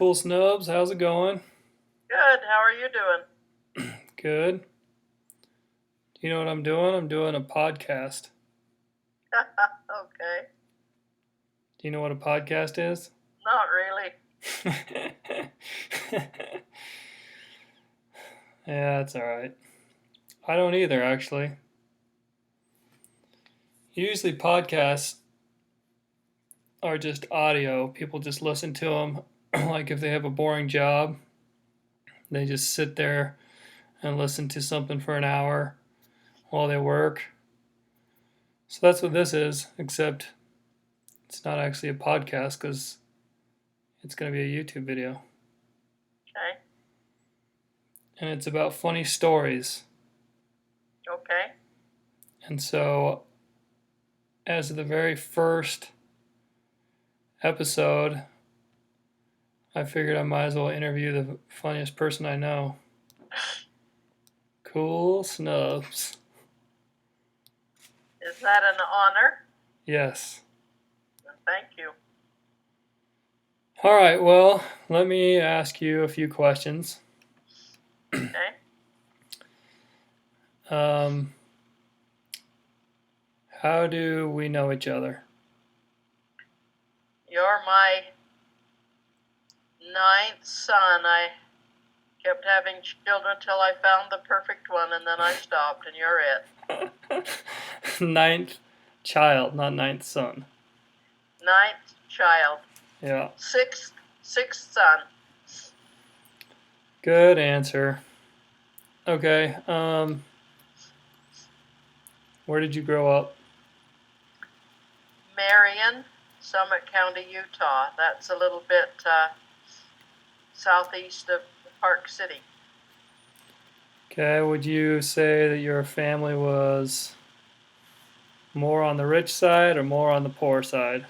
Cool Snubs, how's it going? Good. How are you doing? Good. Do you know what I'm doing? I'm doing a podcast. Okay. Do you know what a podcast is? Not really. Yeah, that's alright. I don't either, actually. Usually, podcasts are just audio. People just listen to them. Like if they have a boring job, they just sit there and listen to something for an hour while they work. So that's what this is, except it's not actually a podcast because it's going to be a YouTube video. Okay. And it's about funny stories. Okay. And so, as the very first episode, I figured I might as well interview the funniest person I know. Cool Snubs. Is that an honor? Yes. Thank you. All right, well, let me ask you a few questions. Okay. Um, how do we know each other? You're my ninth son. I kept having children till I found the perfect one, and then I stopped, and you're it. Ninth child, not ninth son. Ninth child. Yeah. Sixth son. Good answer. Okay. Where did you grow up? Marion, Summit County, Utah. That's a little bit southeast of Park City. Okay, would you say that your family was more on the rich side or more on the poor side?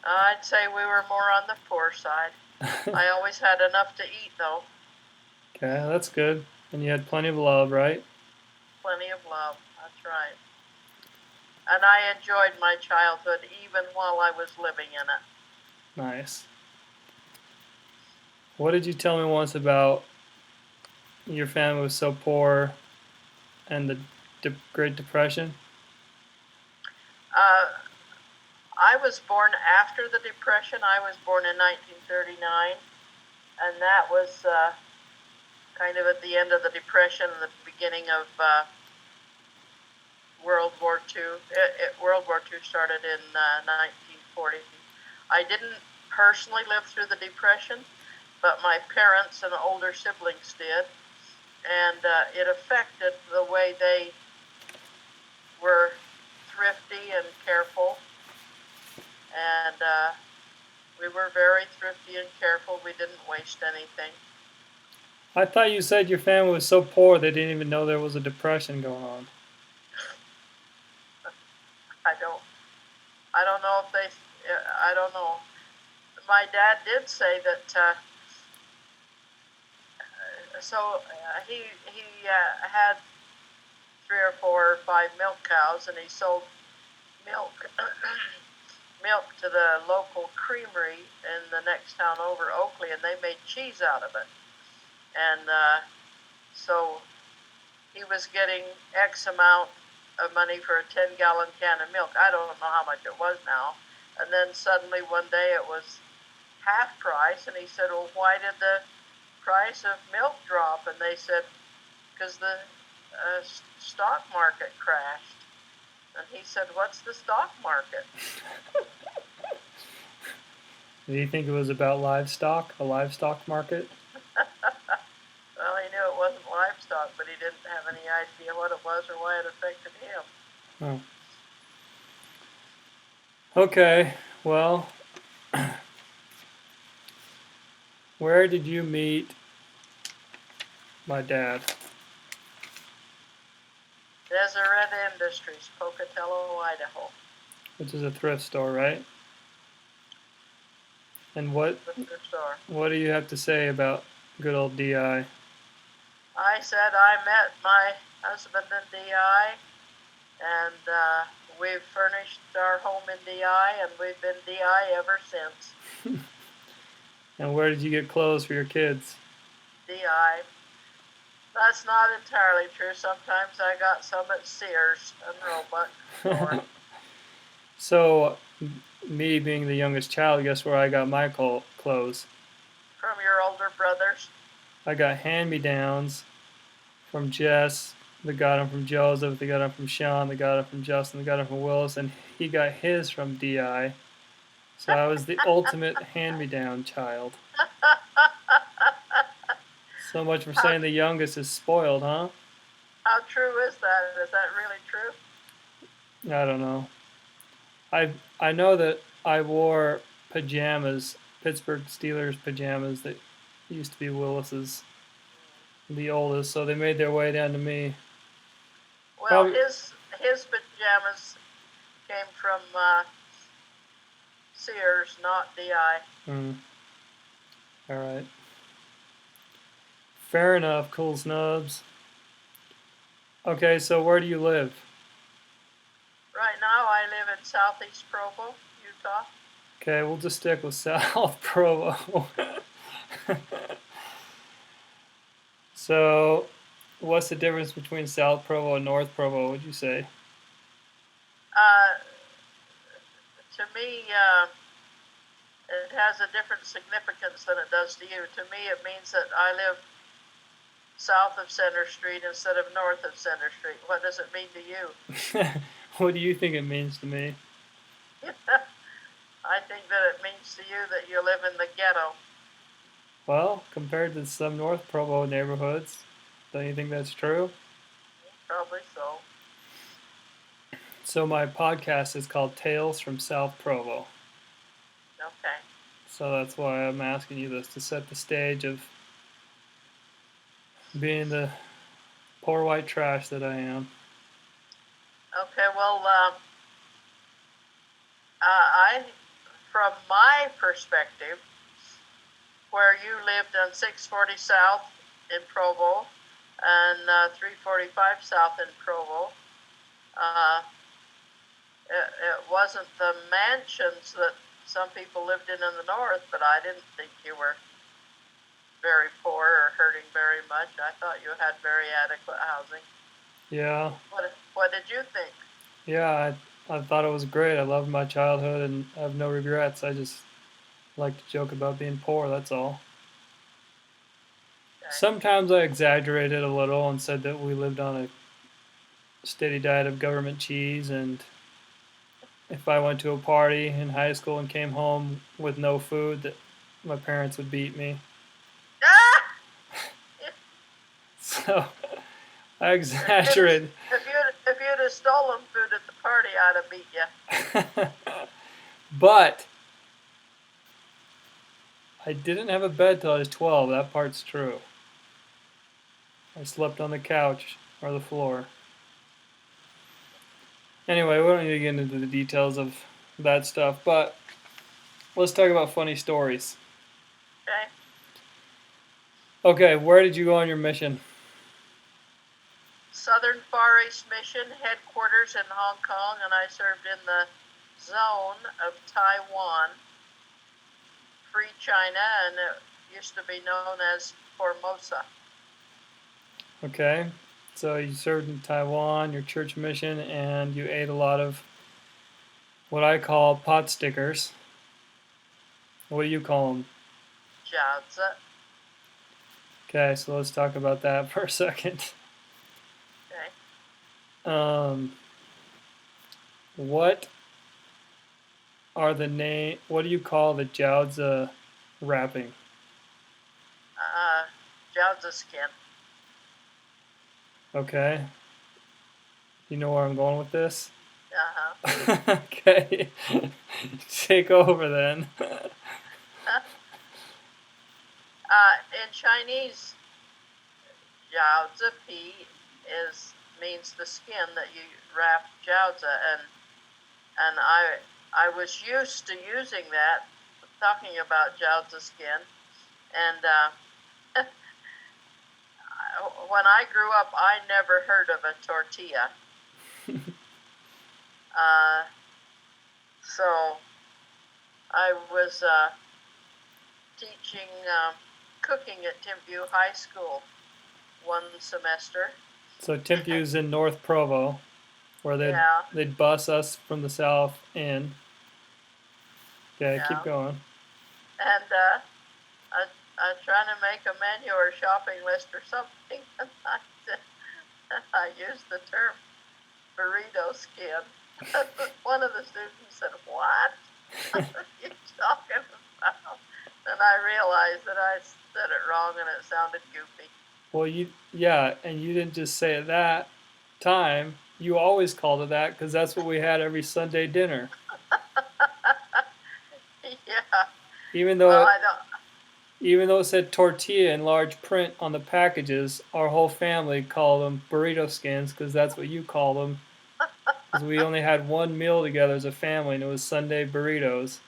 I'd say we were more on the poor side. I always had enough to eat, though. Okay, that's good. And you had plenty of love, right? Plenty of love. That's right. And I enjoyed my childhood even while I was living in it. Nice. What did you tell me once about your family was so poor and the Great Depression? Uh, I was born after the Depression. I was born in 1939, and that was kind of at the end of the Depression and the beginning of World War II. World War II started in 1940. I didn't personally live through the Depression, but my parents and older siblings did, and it affected the way they were thrifty and careful, and we were very thrifty and careful. We didn't waste anything. I thought you said your family was so poor they didn't even know there was a depression going on. I don't. I don't know if they. I don't know. My dad did say that. He had 3 or 4 or 5 milk cows, and he sold milk milk to the local creamery in the next town over, Oakley, and they made cheese out of it. And so he was getting X amount of money for a 10-gallon can of milk. I don't know how much it was now. And then suddenly one day it was half price, and he said, well, why did the price of milk drop? And they said, because the stock market crashed. And he said, what's the stock market? Did you think it was about livestock, a livestock market? Well, he knew it wasn't livestock, but he didn't have any idea what it was or why it affected him. Oh. Okay, well, where did you meet my dad? Deseret Industries, Pocatello, Idaho. Which is a thrift store, right? And what The thrift store. what do you have to say about good old DI? I said I met my husband in DI, and we've furnished our home in DI, and we've been DI ever since. And where did you get clothes for your kids? DI. That's not entirely true. Sometimes I got some at Sears and Roebuck store. So, me being the youngest child, guess where I got my clothes? From your older brothers. I got hand-me-downs from Jess. They got them from Joseph. They got them from Sean. They got them from Justin. They got them from Willis. And he got his from DI. So I was the ultimate hand-me-down child. So much for saying the youngest is spoiled, huh? How true is that? Is that really true? I don't know. I know that I wore pajamas, Pittsburgh Steelers pajamas that used to be Willis's, the oldest, so they made their way down to me. Well, Probably, his pajamas came from Sears, not DI. All right. Fair enough, Cool Snubs. Okay, so where do you live? Right now, I live in Southeast Provo, Utah. Okay, we'll just stick with South Provo. So, what's the difference between South Provo and North Provo, would you say? To me, it has a different significance than it does to you. To me, it means that I live south of Center Street instead of north of Center Street. What does it mean to you? What do you think it means to me? I think that it means to you that you live in the ghetto. Well, compared to some North Provo neighborhoods, don't you think that's true? Probably so. So my podcast is called Tales from South Provo. Okay. So that's why I'm asking you this, to set the stage of being the poor white trash that I am. Okay, well, from my perspective, where you lived on 640 South in Provo and 345 South in Provo, it wasn't the mansions that some people lived in the north, but I didn't think you were very poor or hurting very much. I thought you had very adequate housing. Yeah. What did you think? Yeah, I thought it was great. I loved my childhood and I have no regrets. I just like to joke about being poor, that's all. Okay. Sometimes I exaggerated a little and said that we lived on a steady diet of government cheese, and if I went to a party in high school and came home with no food, that my parents would beat me. Ah! So I exaggerated. If you'd have stolen food at the party, I'd have beat you. But I didn't have a bed till I was 12. That part's true. I slept on the couch or the floor. Anyway, we don't need to get into the details of that stuff, but let's talk about funny stories. Okay. Okay, where did you go on your mission? Southern Far East Mission headquarters in Hong Kong, and I served in the zone of Taiwan, Free China, and it used to be known as Formosa. Okay, so you served in Taiwan, your church mission, and you ate a lot of what I call pot stickers. What do you call them? Jiaozi. Okay, so let's talk about that for a second. Okay. What are the name? What do you call the jiaozi wrapping? Jiaozi skin. Okay. You know where I'm going with this? Uh-huh. Okay. Take over then. In Chinese, jiaozi pi means the skin that you wrap jiaozi, and I was used to using that, talking about jiaozi skin, and when I grew up, I never heard of a tortilla. So I was teaching cooking at Timpview High School one semester. So Timpview's in North Provo, where Yeah, they'd bus us from the south in. Okay, keep yeah. going. And I was trying to make a menu or a shopping list or something, and I used the term burrito skin. One of the students said, "What are you talking about?" And I realized that I said it wrong and it sounded goofy. Well, and you didn't just say it that time. You always called it that because that's what we had every Sunday dinner. Yeah. Even Well, though I don't. even though it said tortilla in large print on the packages, our whole family called them burrito skins because that's what you call them. Because we only had one meal together as a family, and it was Sunday burritos.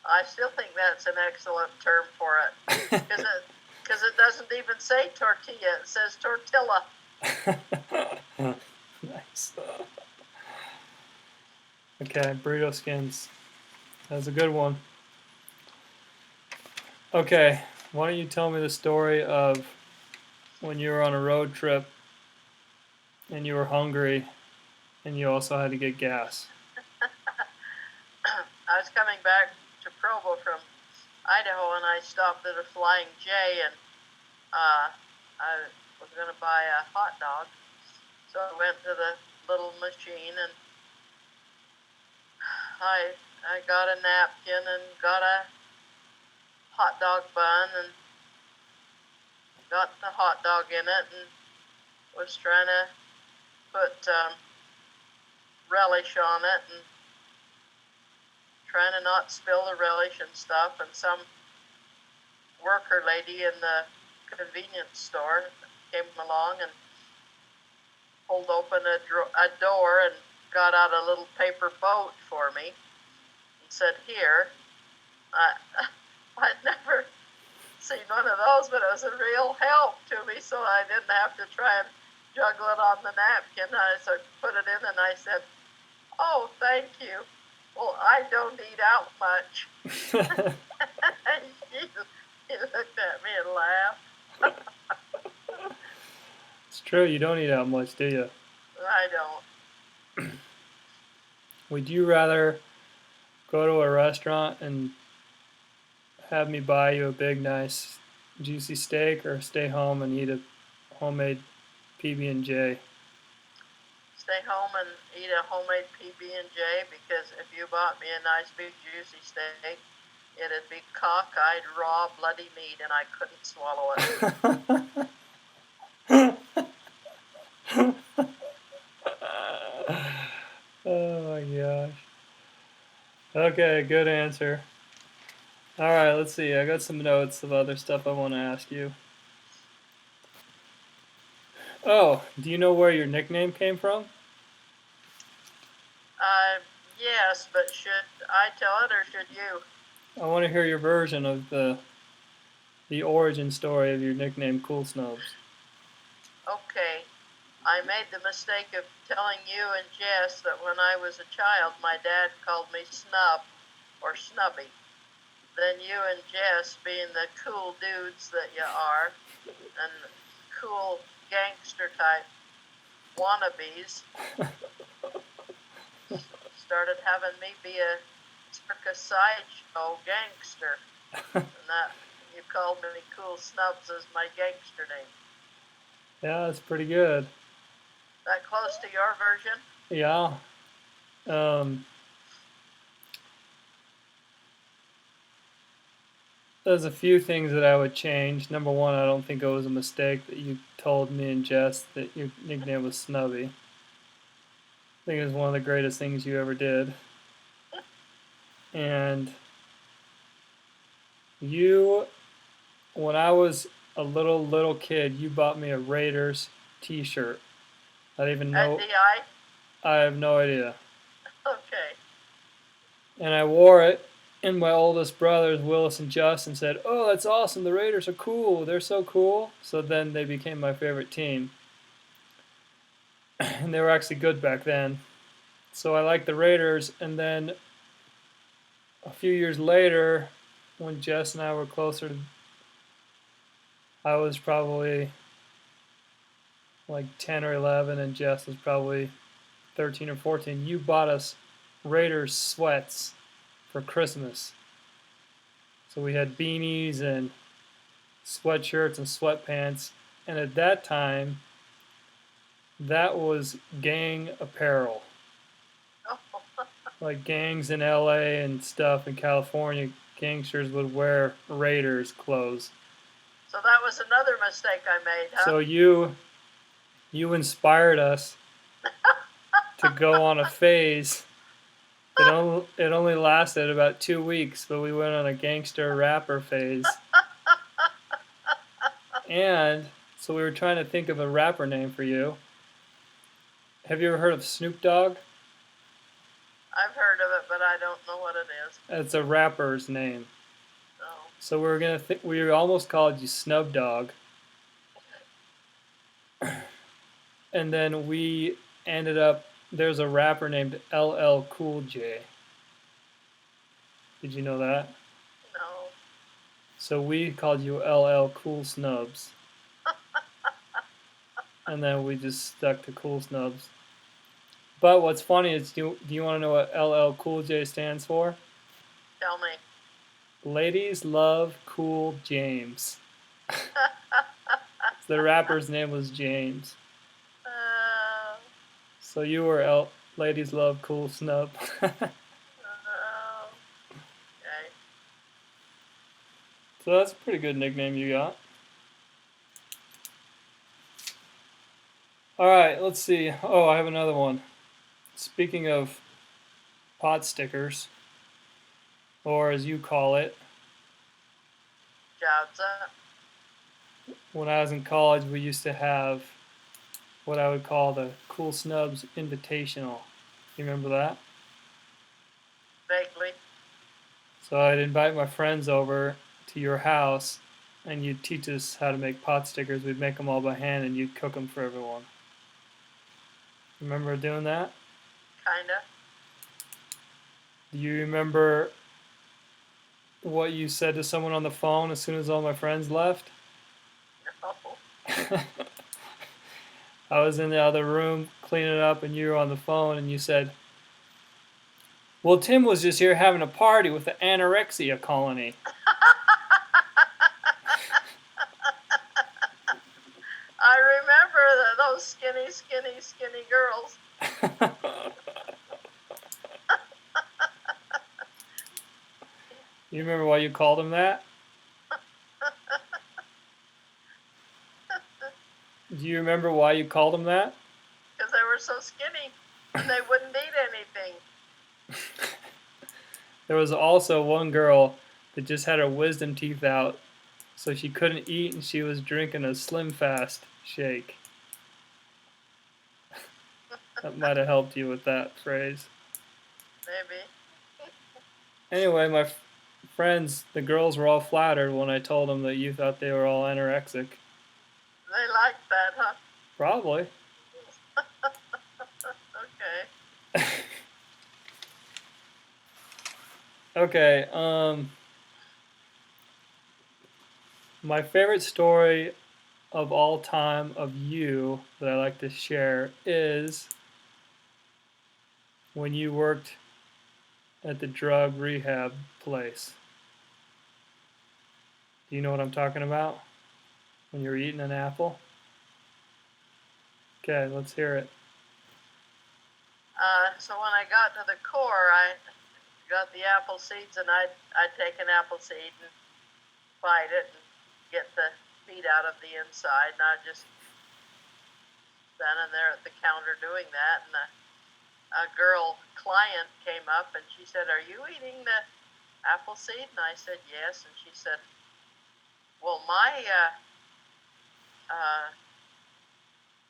I still think that's an excellent term for it because it doesn't even say tortilla; it says tortilla. Nice. Okay, burrito skins. That's a good one. Okay, why don't you tell me the story of when you were on a road trip and you were hungry and you also had to get gas? I was coming back to Provo from Idaho, and I stopped at a Flying J, and I was going to buy a hot dog. So I went to the little machine, and I got a napkin and got a hot dog bun and got the hot dog in it, and was trying to put relish on it and trying to not spill the relish and stuff. And some worker lady in the convenience store came along and pulled open a door and got out a little paper boat for me and said, "Here." I'd never seen one of those, but it was a real help to me, so I didn't have to try and juggle it on the napkin. So I put it in, and I said, "Oh, thank you. Well, I don't eat out much." He looked at me and laughed. It's true, you don't eat out much, do you? I don't. Would you rather go to a restaurant and have me buy you a big, nice, juicy steak, or stay home and eat a homemade PB&J? Stay home and eat a homemade PB&J, because if you bought me a nice big juicy steak, it'd be cockeyed, raw, bloody meat, and I couldn't swallow it. Oh my gosh. Okay, good answer. Alright, let's see. I got some notes of other stuff I want to ask you. Oh, do you know where your nickname came from? Yes, but should I tell it or should you? I want to hear your version of the origin story of your nickname, Cool Snubs. Okay. I made the mistake of telling you and Jess that when I was a child, my dad called me Snub or Snubby. Then you and Jess, being the cool dudes that you are, and cool gangster type wannabes, started having me be a circus sideshow gangster. And that you called me Cool Snubs as my gangster name. Yeah, that's pretty good. That close to your version? Yeah. There's a few things that I would change. Number one, I don't think it was a mistake that you told me and Jess that your nickname was Snubby. I think it was one of the greatest things you ever did. And you, when I was a little kid, you bought me a Raiders t-shirt. I don't even At know. DI? I have no idea. Okay. And I wore it, and my oldest brothers, Willis and Justin, said, "Oh, that's awesome. The Raiders are cool. They're so cool." So then they became my favorite team. And they were actually good back then. So I liked the Raiders, and then a few years later, when Jess and I were closer to, I was probably like 10 or 11, and Jess was probably 13 or 14. You bought us Raiders sweats for Christmas. So we had beanies and sweatshirts and sweatpants. And at that time, that was gang apparel. Like gangs in LA and stuff in California, gangsters would wear Raiders clothes. So that was another mistake I made, huh? So you inspired us to go on a phase. It only lasted about 2 weeks, but we went on a gangster rapper phase. And so we were trying to think of a rapper name for you. Have you ever heard of Snoop Dogg? I've heard of it, but I don't know what it is. It's a rapper's name. Oh. So we almost called you Snub Dog. And then we ended up, there's a rapper named LL Cool J. Did you know that? No. So we called you LL Cool Snubs. And then we just stuck to Cool Snubs. But what's funny is, do you want to know what LL Cool J stands for? Tell me. Ladies Love Cool James. The rapper's name was James. So you were Ladies Love Cool Snub. Okay. So that's a pretty good nickname you got. All right, let's see. Oh, I have another one. Speaking of pot stickers, or as you call it, Jobs up. when I was in college, we used to have what I would call the Cool Snubs Invitational. You remember that? Vaguely. So I'd invite my friends over to your house, and you'd teach us how to make pot stickers. We'd make them all by hand, and you'd cook them for everyone. Remember doing that? Kinda. Do you remember what you said to someone on the phone as soon as all my friends left? No. I was in the other room cleaning up, and you were on the phone, and you said, "Well, Tim was just here having a party with the Anorexia Colony." I remember those skinny girls. You remember why you called them that? Do you remember why you called them that? Because they were so skinny and they wouldn't eat anything. There was also one girl that just had her wisdom teeth out, so she couldn't eat, and she was drinking a Slim Fast shake. That might have helped you with that phrase. Maybe. Anyway, my friends, the girls were all flattered when I told them that you thought they were all anorexic. They liked that, huh? Probably. Okay. Okay, my favorite story of all time of you that I like to share is when you worked at the drug rehab place. Do you know what I'm talking about? When you're eating an apple? Okay, let's hear it. So when I got to the core, I got the apple seeds, and I'd take an apple seed and bite it and get the meat out of the inside, and I'd just standing there at the counter doing that, and a girl client came up and she said, "Are you eating the apple seed?" And I said, "Yes." And she said, "Well, my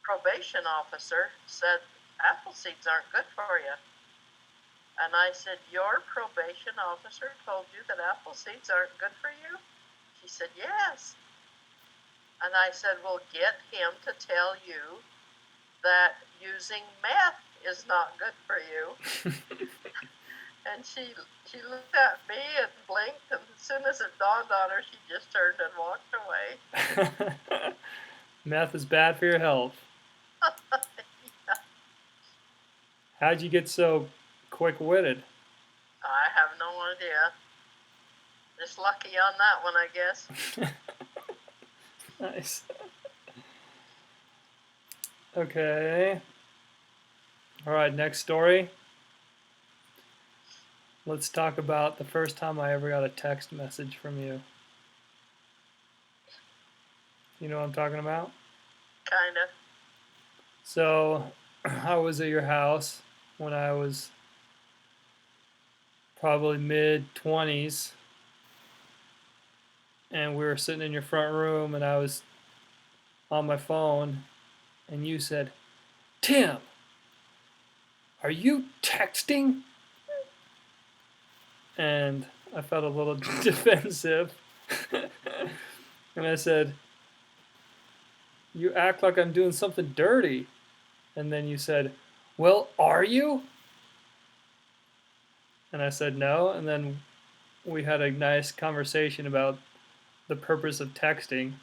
probation officer said apple seeds aren't good for you." And I said, "Your probation officer told you that apple seeds aren't good for you?" She said, "Yes." And I said, "Well, get him to tell you that using meth is not good for you." And she looked at me and blinked, and as soon as it dawned on her, she just turned and walked away. Meth is bad for your health. Yeah. How'd you get so quick-witted? I have no idea. Just lucky on that one, I guess. Nice. Okay. All right, next story. Let's talk about the first time I ever got a text message from you. You know what I'm talking about? Kind of. So, I was at your house when I was probably mid-20s, and we were sitting in your front room, and I was on my phone, and you said, "Tim, are you texting?" And I felt a little defensive. And I said, "You act like I'm doing something dirty." And then you said, "Well, are you?" And I said, "No." And then we had a nice conversation about the purpose of texting.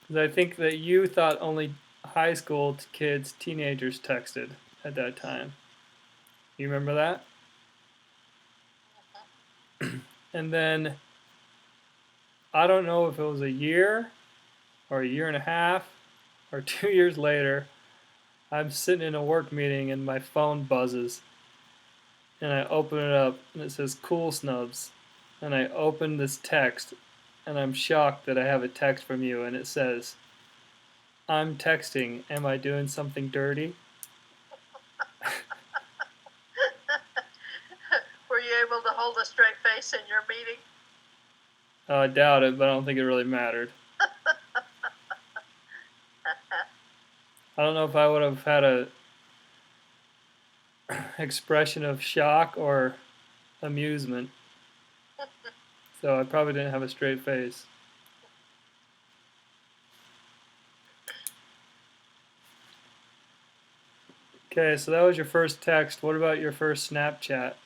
Because I think that you thought only high school kids, teenagers texted at that time. You remember that? And then I don't know if it was a year or a year and a half or 2 years later, I'm sitting in a work meeting and my phone buzzes. And I open it up and it says Cool Snubs. And I open this text and I'm shocked that I have a text from you and it says, "I'm texting. Am I doing something dirty?" Were you able to hold a straight face in your meeting? I doubt it, but I don't think it really mattered. I don't know if I would have had a expression of shock or amusement. So I probably didn't have a straight face. Okay, so that was your first text. What about your first Snapchat?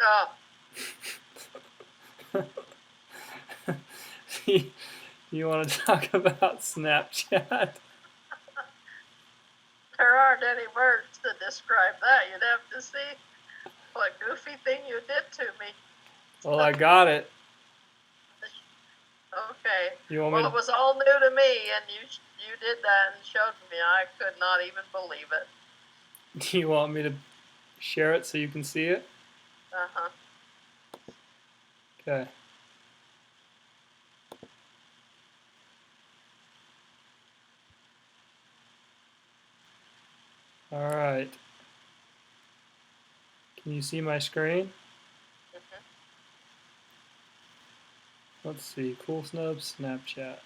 Oh, You want to talk about Snapchat? there aren't any words to describe that. You'd have to see what goofy thing you did to me. Well, I got it. Okay. You want Well, me it was all new to me, and you did that and showed me. I could not even believe it. Do you want me to share it so you can see it? Uh-huh. Okay. All right. Can you see my screen? Mhm. Let's see. Cool Snubs, Snapchat.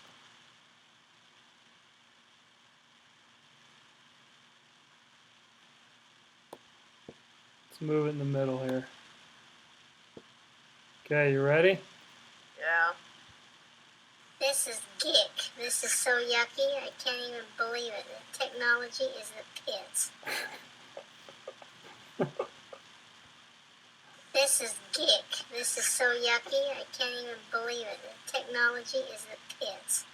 Let's move it in the middle here. Okay, you ready? Yeah. This is gick. This is so yucky, I can't even believe it. The technology is the pits. This is gick. This is so yucky, I can't even believe it. The technology is the pits.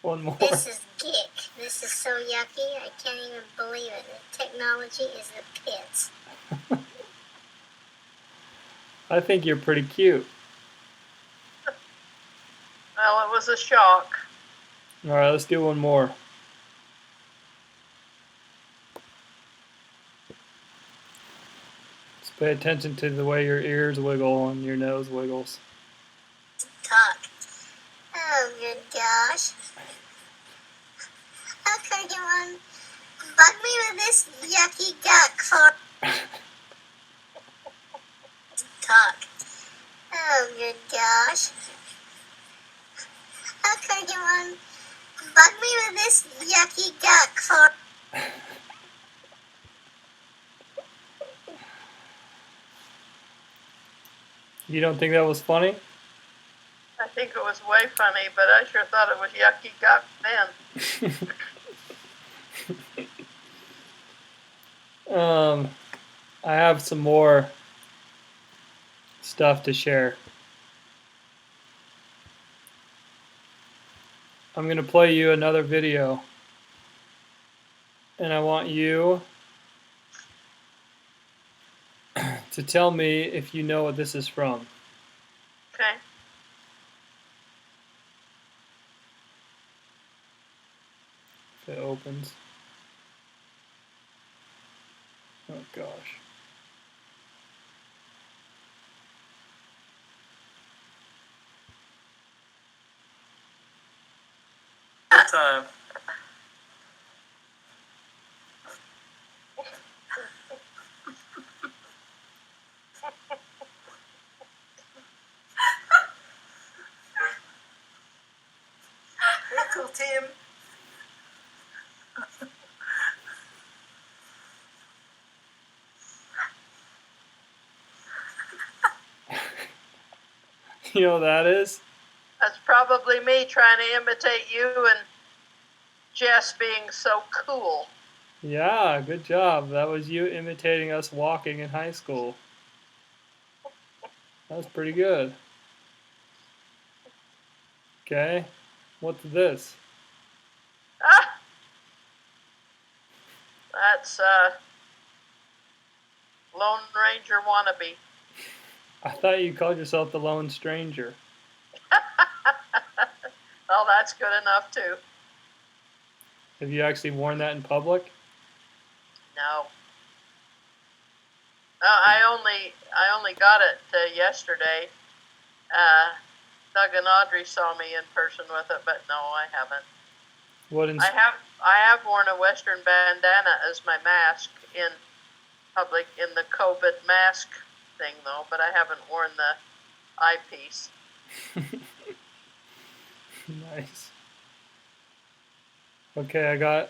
One more. This is gick. This is so yucky, I can't even believe it. The technology is the pits. I think you're pretty cute. Well, it was a shock. All right, let's do one more. Let's pay attention to the way your ears wiggle and your nose wiggles. Talk. Oh, good gosh. How could you bug me with this yucky duck for? Talk. Oh, good gosh. How could you bug me with this yucky duck for? You don't think that was funny? I think it was way funny, but I sure thought it was yucky guck then. I have some more stuff to share. I'm going to play you another video. And I want you to tell me if you know what this is from. Okay. If it opens. Oh gosh. Time. Uncle Tim. You know what that is? That's probably me trying to imitate you and Jess being so cool. Yeah, good job. That was you imitating us walking in high school. That was pretty good. Okay, what's this? Ah! That's Lone Ranger wannabe. I thought you called yourself the Lone Stranger. Oh, that's good enough too. Have you actually worn that in public? No. I only got it yesterday. Doug and Audrey saw me in person with it, but no, I haven't. What in I have worn a Western bandana as my mask in public in the COVID mask thing though, but I haven't worn the eyepiece. Nice. Okay, I got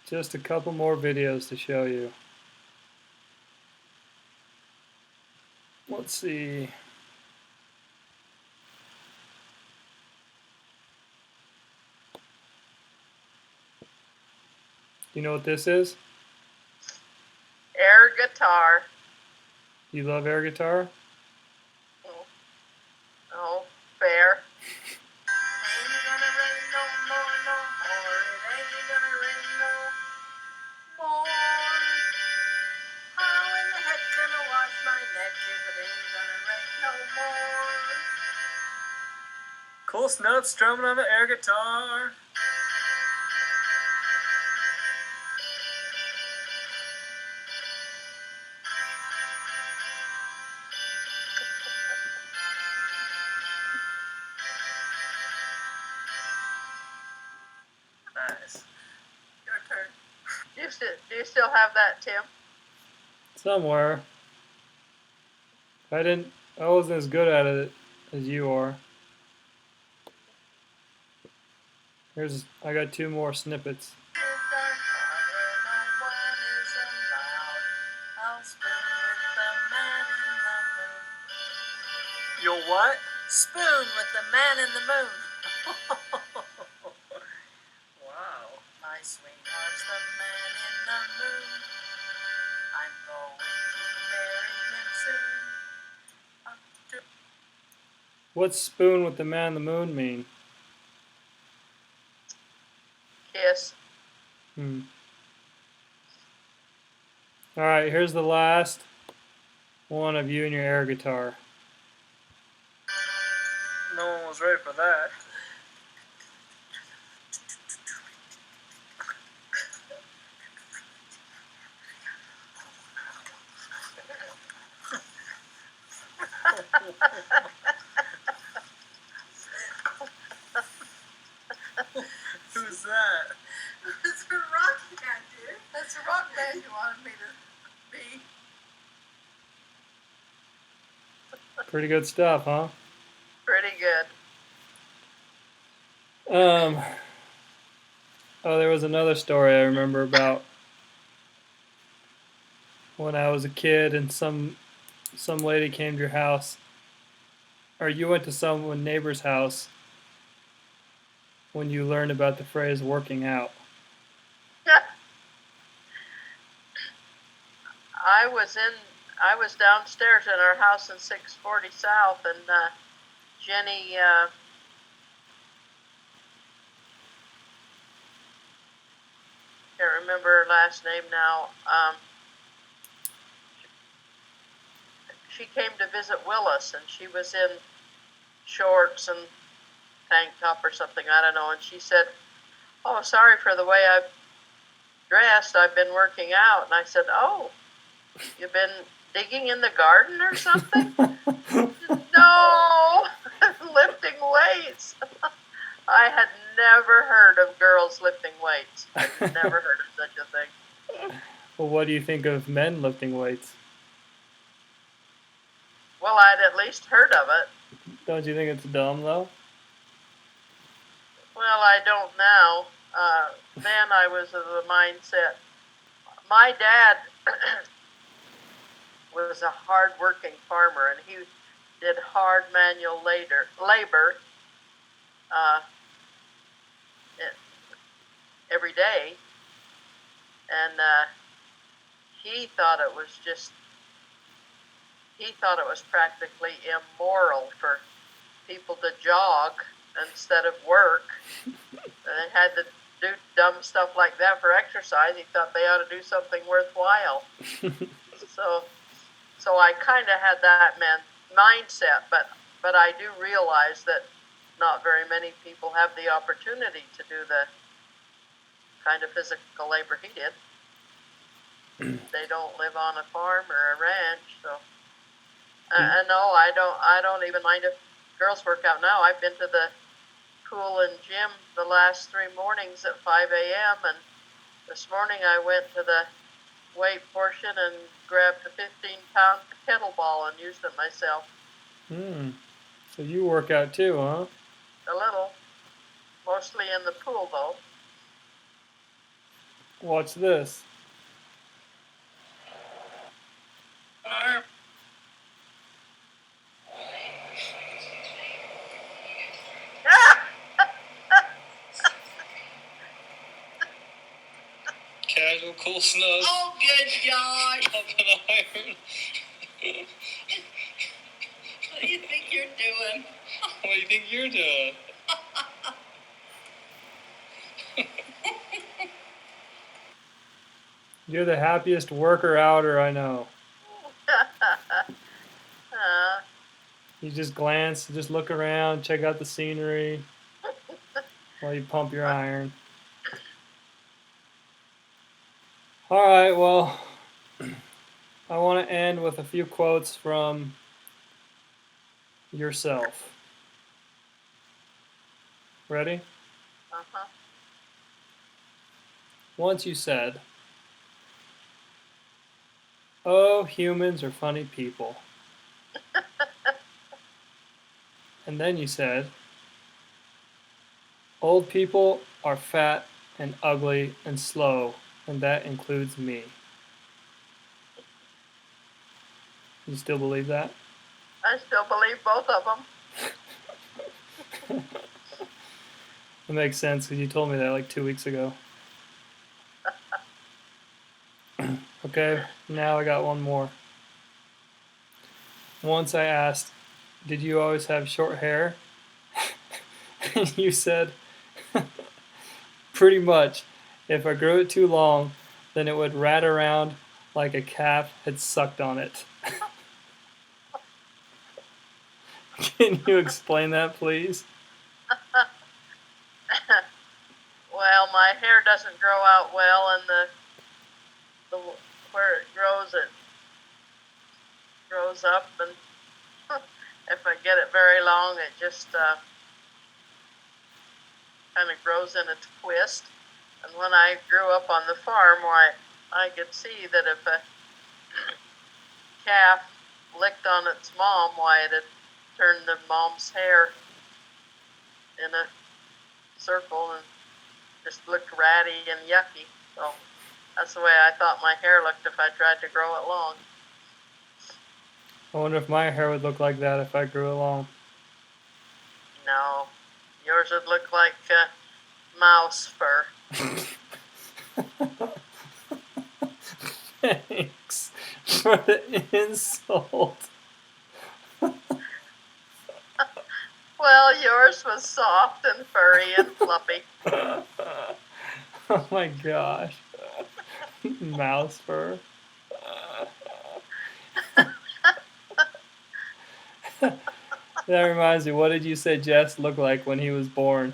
just a couple more videos to show you. Let's see. You know what this is? Air guitar. You love air guitar? Oh, fair. Cool Snubs strumming on the air guitar. Nice. Your turn. Do you still have that, Tim? Somewhere. I wasn't as good at it as you are. I got two more snippets. Your what? Spoon with the man in the moon. Wow. My sweetheart's the man in the moon. I'm going to marry him soon. What's spoon with the man in the moon mean? Kiss. Alright, here's the last one of you and your air guitar. No one was ready for that. Who's that? It's a rock band, dude. That's a rock band you wanted me to be. Pretty good stuff, huh? Pretty good. Oh, there was another story I remember about when I was a kid and some lady came to your house, or you went to some neighbor's house when you learned about the phrase working out. I was downstairs in our house in 640 South, and Jenny, can't remember her last name now. She came to visit Willis, and she was in shorts and tank top or something, I don't know. And she said, "Oh, sorry for the way I've dressed. I've been working out." And I said, "Oh, you've been digging in the garden or something?" "No, lifting weights." I had never heard of girls lifting weights. I'd never heard of such a thing. Well, what do you think of men lifting weights? Well, I'd at least heard of it. Don't you think it's dumb, though? Well, I don't now. Then I was of the mindset. My dad was a hard-working farmer, and he did hard manual labor every day, and he thought it was practically immoral for people to jog instead of work. They had to do dumb stuff like that for exercise. He thought they ought to do something worthwhile. So I kind of had that mindset, but I do realize that not very many people have the opportunity to do the kind of physical labor he did. They don't live on a farm or a ranch, so. And no, I don't even mind if girls work out now. I've been to the pool and gym the last 3 mornings at 5 a.m. and this morning I went to the weight portion and grabbed a 15-pound kettlebell and used it myself. So you work out too, huh? A little. Mostly in the pool, though. Watch this. Casual Cool Snubs. Oh, good gosh. Up an iron. What do you think you're doing? What do you think you're doing? You're the happiest worker-outer I know. You just glance, just look around, check out the scenery while you pump your iron. Alright, well, I want to end with a few quotes from yourself. Ready? Uh-huh. Once you said, "Oh, humans are funny people." And then you said, "Old people are fat and ugly and slow, and that includes me." You still believe that? I still believe both of them. It makes sense because you told me that like 2 weeks ago. Okay, now I got one more. Once I asked, "Did you always have short hair?" And you said, "Pretty much. If I grew it too long, then it would rat around like a calf had sucked on it." Can you explain that, please? Well, my hair doesn't grow out well, and the where it grows up, and if I get it very long, it just kind of grows in a twist. And when I grew up on the farm, why, I could see that if a calf licked on its mom, why it had turned the mom's hair in a circle and just looked ratty and yucky. So that's the way I thought my hair looked if I tried to grow it long. I wonder if my hair would look like that if I grew it long. No, yours would look like mouse fur. Thanks. For the insult. Well, yours was soft and furry and fluffy. Oh my gosh. Mouse fur. That reminds me, what did you say Jess looked like when he was born?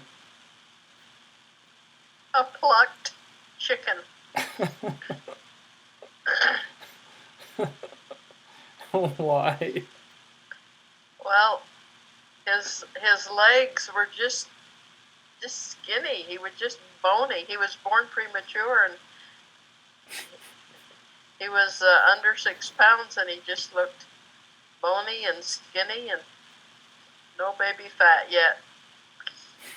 A plucked chicken. Why? Well, his legs were just skinny. He was just bony. He was born premature, and he was under 6 pounds, and he just looked bony and skinny and no baby fat yet.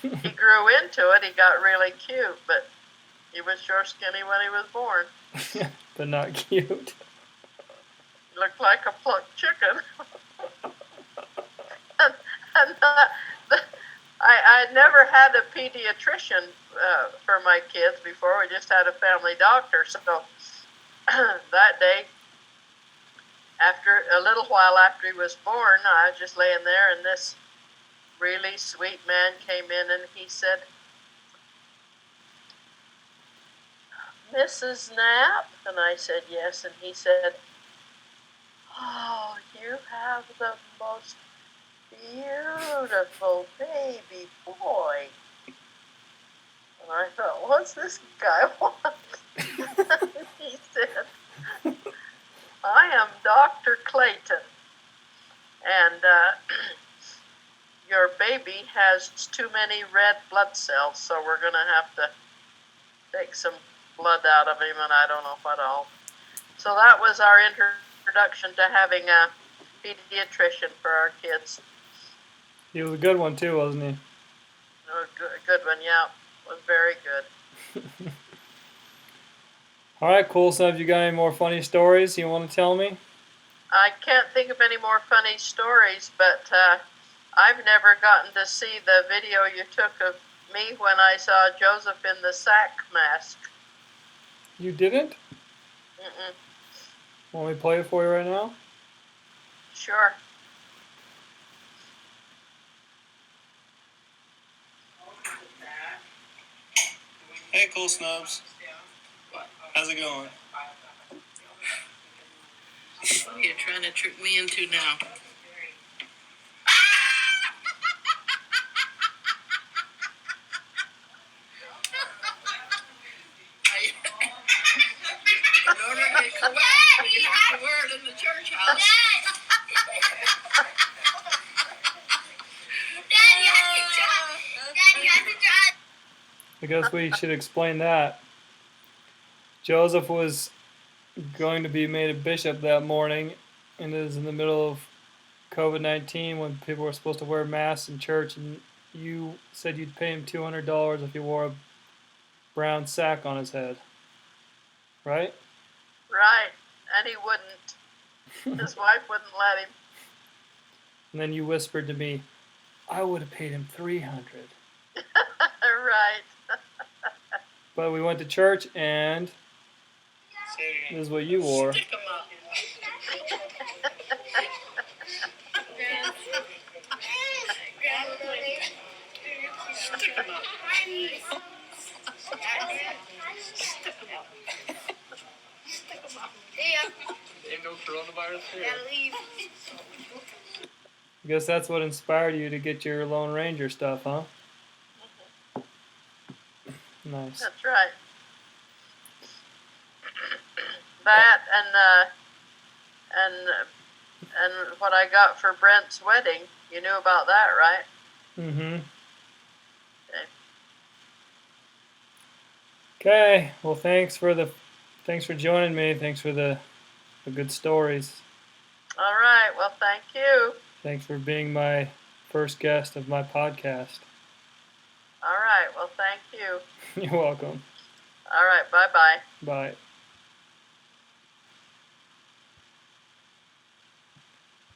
He grew into it. He got really cute, but he was sure skinny when he was born. But not cute. He looked like a plucked chicken. and I never had a pediatrician for my kids before. We just had a family doctor. So that day, after a little while after he was born, I was just laying there, and this really sweet man came in, and he said, "Mrs. Knapp?" And I said, "Yes." And he said, "Oh, you have the most beautiful baby boy." And I thought, what's this guy want? He said, "I am Dr. Clayton, and your baby has too many red blood cells, so we're going to have to take some blood out of him, and I don't know what all." So that was our introduction to having a pediatrician for our kids. He was a good one too, wasn't he? A good one, yeah. Was very good. Alright, Cool Snubs, you got any more funny stories you want to tell me? I can't think of any more funny stories, but I've never gotten to see the video you took of me when I saw Joseph in the sack mask. You didn't? Mm-mm. Want me to play it for you right now? Sure. Hey, Cool Snubs. How's it going? What are you trying to trick me into now? In order to get correct, you have to wear it in the church house. I guess we should explain that. Joseph was going to be made a bishop that morning, and it was in the middle of COVID-19 when people were supposed to wear masks in church, and you said you'd pay him $200 if he wore a brown sack on his head. Right? Right. And he wouldn't. His wife wouldn't let him. And then you whispered to me, I would have paid him $300. Right. But we went to church, and this is what you wore. Stick 'em up. Stick 'em up. Stick 'em up. Stick 'em up. Ain't no coronavirus here. Gotta leave. I guess that's what inspired you to get your Lone Ranger stuff, huh? Nice. That's right. That and what I got for Brent's wedding. You knew about that, right? Mm-hmm. Okay. Okay. Well, thanks for joining me. Thanks for the good stories. All right. Well, thank you. Thanks for being my first guest of my podcast. All right. Well, thank you. You're welcome. All right. Bye-bye. Bye.